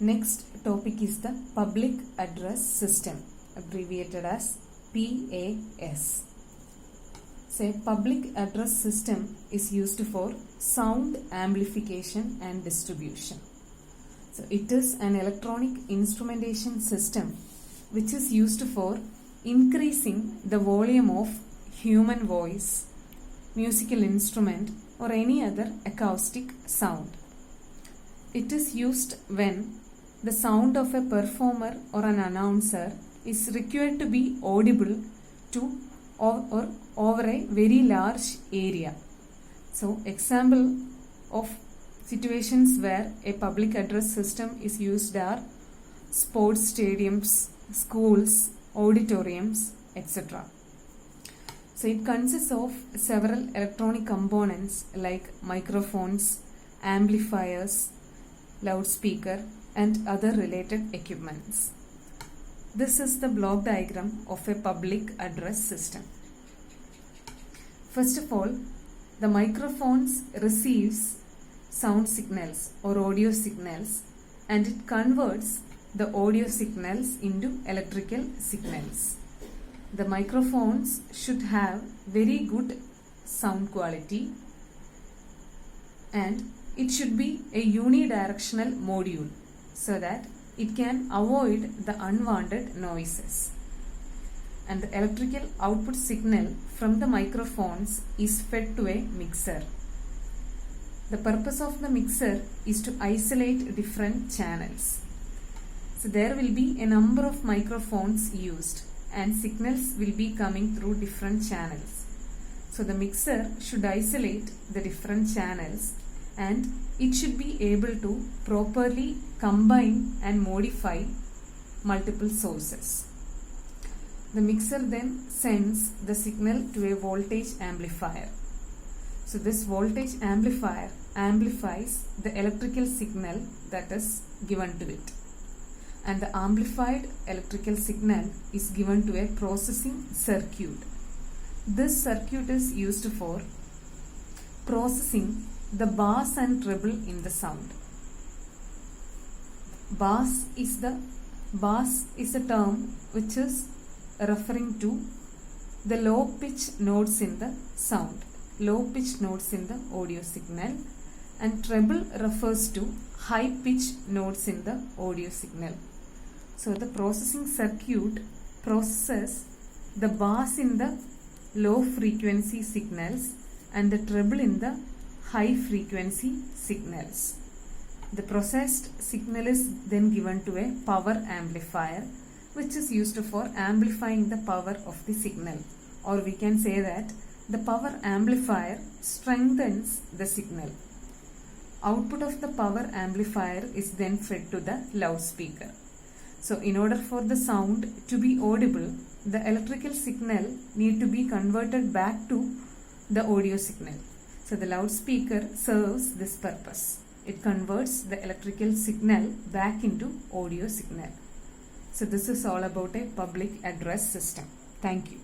Next topic is the Public Address System, abbreviated as PAS. So a public address system is used for sound amplification and distribution. So it is an electronic instrumentation system which is used for increasing the volume of human voice, musical instrument or any other acoustic sound. It is used when the sound of a performer or an announcer is required to be audible to or over a very large area. So example of situations where a public address system is used are sports stadiums, schools, auditoriums, etc. So it consists of several electronic components like microphones, amplifiers, loudspeaker and other related equipments. This is the block diagram of a public address system. First of all, the microphones receives sound signals or audio signals and it converts the audio signals into electrical signals. The microphones should have very good sound quality and it should be a unidirectional module so that it can avoid the unwanted noises. And the electrical output signal from the microphones is fed to a mixer. The purpose of the mixer is to isolate different channels. So there will be a number of microphones used and signals will be coming through different channels. So the mixer should isolate the different channels and it should be able to properly combine and modify multiple sources. The mixer then sends the signal to a voltage amplifier. So this voltage amplifier amplifies the electrical signal that is given to it. And the amplified electrical signal is given to a processing circuit. This circuit is used for processing the bass and treble in the sound. Bass is a term which is referring to the low pitch notes in the sound, low pitch notes in the audio signal, and treble refers to high pitch notes in the audio signal. So the processing circuit processes the bass in the low frequency signals and the treble in the high frequency signals. The processed signal is then given to a power amplifier which is used for amplifying the power of the signal, or we can say that the power amplifier strengthens the signal. Output of the power amplifier is then fed to the loudspeaker. So in order for the sound to be audible, the electrical signal need to be converted back to the audio signal. So the loudspeaker serves this purpose. It converts the electrical signal back into audio signal. So this is all about a public address system. Thank you.